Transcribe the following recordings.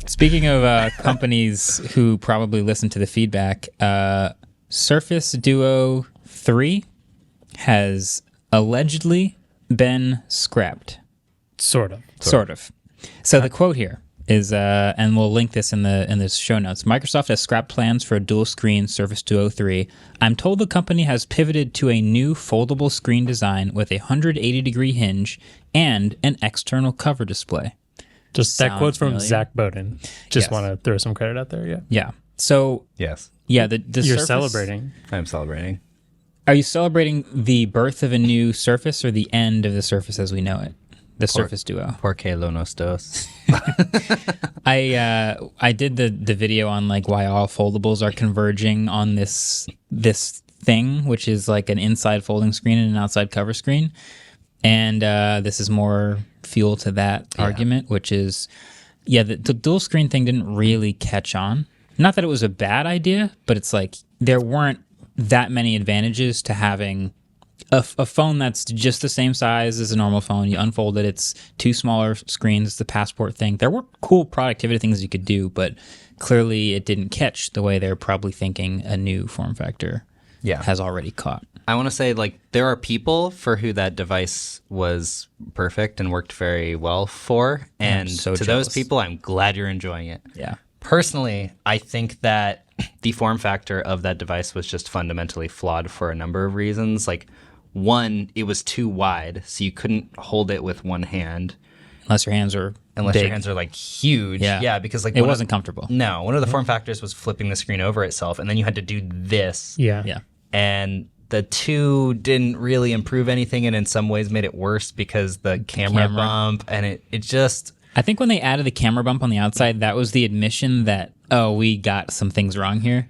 Speaking of companies who probably listen to the feedback, Surface Duo 3 has allegedly been scrapped. Sort of. So the quote here is, and we'll link this in the show notes. Microsoft has scrapped plans for a dual screen Surface Duo 3. I'm told the company has pivoted to a new foldable screen design with a 180-degree hinge and an external cover display. Just that quote's from familiar? Zach Bowden. Just want to throw some credit out there. Yeah. Yeah. So Yes. yeah, the You're Surface, celebrating. I'm celebrating. Are you celebrating the birth of a new Surface or the end of the Surface as we know it? The Surface Duo. Porque lo nos dos. I did the video on like why all foldables are converging on this thing, which is like an inside folding screen and an outside cover screen. And this is more fuel to that argument, which is, the dual screen thing didn't really catch on. Not that it was a bad idea, but it's like there weren't that many advantages to having a phone that's just the same size as a normal phone. You unfold it, it's two smaller screens, it's the passport thing. There were cool productivity things you could do, but clearly it didn't catch the way they're probably thinking a new form factor has already caught. I want to say, like, there are people for who that device was perfect and worked very well for. And so to jealous. those people, I'm glad you're enjoying it. Yeah. Personally, I think that the form factor of that device was just fundamentally flawed for a number of reasons. Like, one, it was too wide, so you couldn't hold it with one hand. Unless your hands are Your big. hands are like huge. Yeah. Because like It wasn't comfortable. No, one of the form factors was flipping the screen over itself, and then you had to do this. Yeah. And the two didn't really improve anything, and in some ways made it worse because the camera bump, and it just... I think when they added the camera bump on the outside, that was the admission that, oh, we got some things wrong here.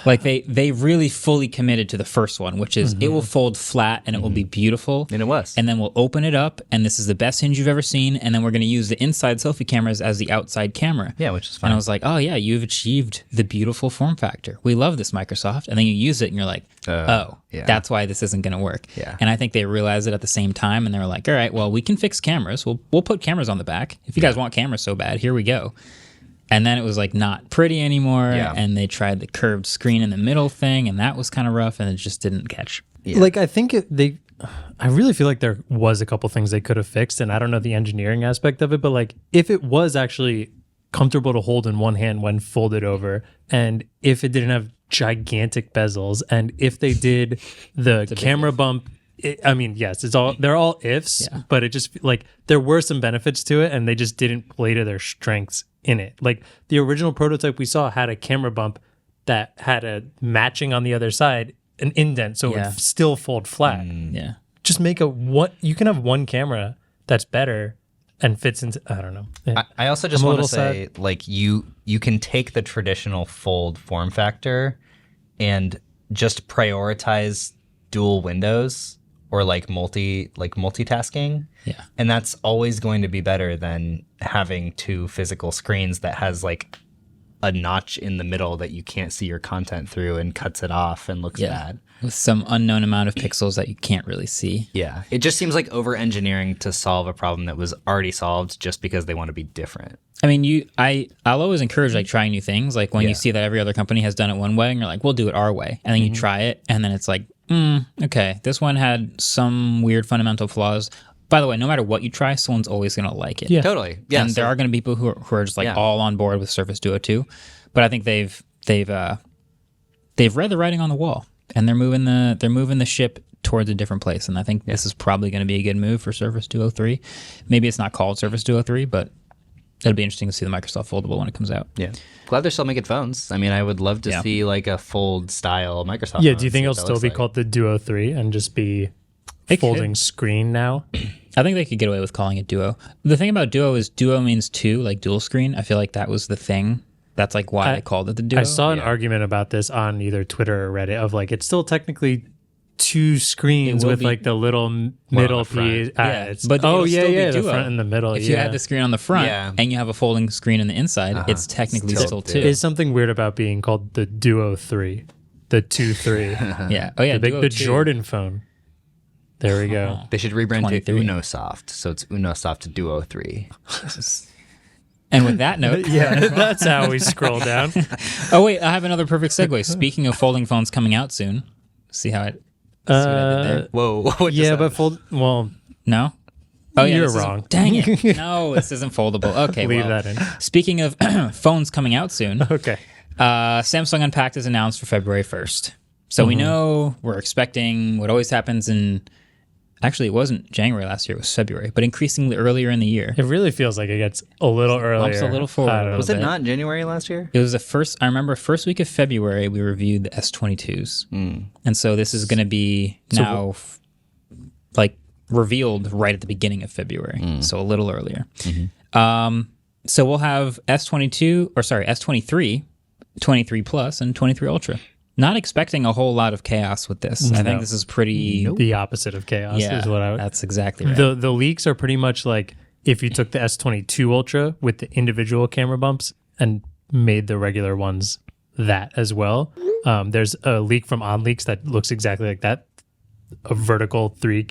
Like they really fully committed to the first one, which is it will fold flat and it will be beautiful. And it was. And then we'll open it up, and this is the best hinge you've ever seen. And then we're going to use the inside selfie cameras as the outside camera. Yeah, which is fine. And I was like, oh yeah, you've achieved the beautiful form factor. We love this, Microsoft. And then you use it and you're like, that's why this isn't going to work. Yeah. And I think they realized it at the same time, and they were like, all right, well, we can fix cameras. We'll put cameras on the back. If you guys want cameras so bad, here we go. And then it was like not pretty anymore, and they tried the curved screen in the middle thing, and that was kind of rough, and it just didn't catch. Yeah. Like, I think I really feel like there was a couple things they could have fixed, and I don't know the engineering aspect of it, but like if it was actually comfortable to hold in one hand when folded over, and if it didn't have gigantic bezels, and if they did the camera bump, yes, they're all ifs, but it just like there were some benefits to it, and they just didn't play to their strengths in it. Like the original prototype we saw had a camera bump that had a matching on the other side, an indent, so it would still fold flat. Just make you can have one camera that's better and fits into, I don't know. I also just want to say, like, you can take the traditional fold form factor and just prioritize dual windows or like multitasking. Yeah. And that's always going to be better than having two physical screens that has like a notch in the middle that you can't see your content through and cuts it off and looks bad. With some unknown amount of pixels that you can't really see. Yeah. It just seems like over-engineering to solve a problem that was already solved just because they want to be different. I mean, I'll always encourage like trying new things. Like when you see that every other company has done it one way, and you're like, we'll do it our way. And then you try it, and then it's like, okay, this one had some weird fundamental flaws. By the way, no matter what you try, someone's always going to like it. Yeah, totally. Yeah, and there are going to be people who are just like all on board with Surface Duo 2. But I think they've read the writing on the wall, and they're moving the ship towards a different place. And I think this is probably going to be a good move for Surface Duo 3. Maybe it's not called Surface Duo 3, but it'll be interesting to see the Microsoft Foldable when it comes out. Yeah. Glad they're still making phones. I mean, I would love to see like a fold style Microsoft Yeah, phone, do you think it'll still be called the Duo 3 and just be folding screen now? I think they could get away with calling it Duo. The thing about Duo is Duo means two, like dual screen. I feel like that was the thing. That's like why they called it the Duo. I saw an argument about this on either Twitter or Reddit of like it's still technically two screens with like the little middle piece. But the front and the middle. If you had the screen on the front and you have a folding screen on the inside, it's technically still two. Is something weird about being called the Duo 3, the 2-3? Yeah. Oh yeah. The Jordan phone. There we go. They should rebrand to UnoSoft, so it's UnoSoft Duo 3. And with that note, Yeah, that's how we scroll down. oh wait, I have another perfect segue. Speaking of folding phones coming out soon, see how it. See what I did there? Whoa. What just Yeah, but happened? No. Oh yeah, You're this isn't- wrong. Dang it! No, this isn't foldable. Okay, Leave well, that in. Speaking of phones coming out soon, Okay. Samsung Unpacked is announced for February 1st. So we know we're expecting what always happens in. Actually, it wasn't January last year; it was February, but increasingly earlier in the year. It really feels like it gets a little earlier. Bumps a little forward I a don't know. little Was it bit. not January last year? It was the first. I remember first week of February we reviewed the S22s, and so this is going to be now like revealed right at the beginning of February, so a little earlier. So we'll have S23, 23 Plus, and 23 Ultra. Not expecting a whole lot of chaos with this. I think this is pretty. The opposite of chaos Yeah, is what I would. that's exactly right. The leaks are pretty much like if you took the S22 Ultra with the individual camera bumps and made the regular ones that as well. There's a leak from OnLeaks that looks exactly like that. A vertical three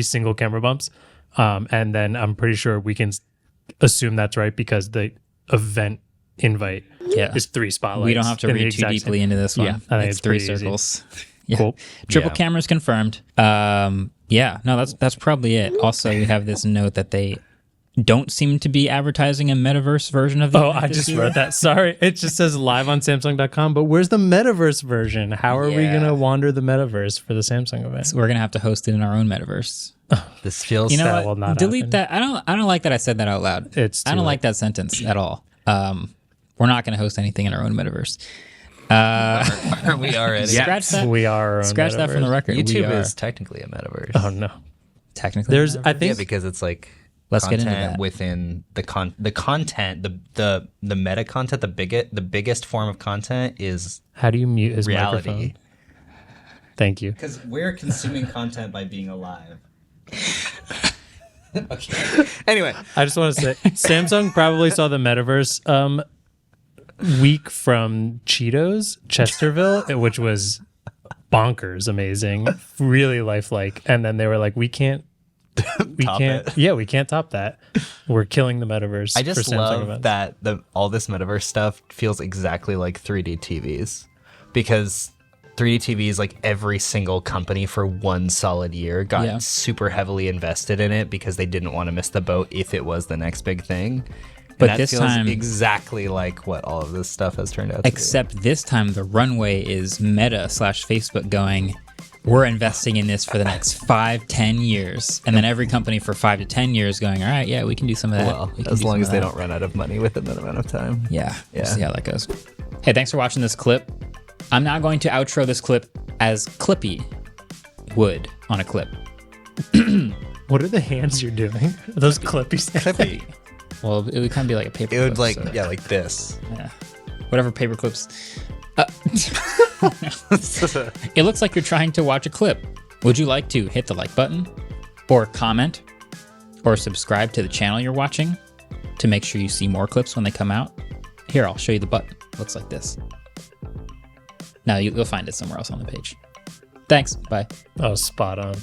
single camera bumps. And then I'm pretty sure we can assume that's right because the event invite is 3 spotlights. We don't have to in the read too exact deeply same- into this one. Yeah, I think it's it's 3 pretty easy. circles. Yeah. Cool. Triple Yeah. cameras confirmed. Yeah, no, that's probably it. Also, we have this note that they don't seem to be advertising a Metaverse version of the Oh, event I this just year. wrote that. Sorry. It just says live on Samsung.com, but where's the Metaverse version? How are we Yeah. going to wander the Metaverse for the Samsung event? We're gonna have to host it in our own Metaverse. This feels You know That what? will not Delete happen. that. I don't like that I said that out loud. It's I too don't late. like that sentence at all. We're not gonna host anything in our own Metaverse. Are we already? Scratch that. We are our own Scratch that from the Metaverse. record. We YouTube are is technically a metaverse. Oh, no. technically. There's, I Yeah, think, because it's like Let's get into content that. within the content, the meta content, the biggest form of content is how do you mute his reality. microphone? Thank you. Because we're consuming content by being alive. Okay. Anyway, I just want to say Samsung probably saw the Metaverse week from Cheetos, Chesterville, which was bonkers amazing, really lifelike. And then they were like, we can't Top it. Yeah, we can't top that. We're killing the Metaverse. I for just Samsung love events. that all this metaverse stuff feels exactly like 3D TVs, because 3D TVs, like every single company for one solid year got Yeah. super heavily invested in it because they didn't want to miss the boat if it was the next big thing. And But that this feels time- exactly like what all of this stuff has turned out to Except this time the runway is Meta/Facebook going, we're investing in this for the next 5-10 years. And then every company for 5 to 10 years going, all right, yeah, we can do some of be. that. Well, We can as do long some as of they that." don't run out of money within that amount of time. Yeah, we'll Yeah. see how that goes. Hey, thanks for watching this clip. I'm now going to outro this clip as Clippy would on a clip. What are the hands you're doing? Are those clippies? Clippy. Well, it would kind of be like a paper It would clip, like, so, yeah, like this. yeah. Whatever paper clips. It looks like you're trying to watch a clip. Would you like to hit the like button or comment or subscribe to the channel you're watching to make sure you see more clips when they come out? Here, I'll show you the button. Looks like this. Now you'll find it somewhere else on the page. Thanks. Bye. Oh, spot on.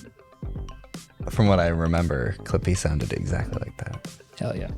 From what I remember, Clippy sounded exactly like that. Hell yeah.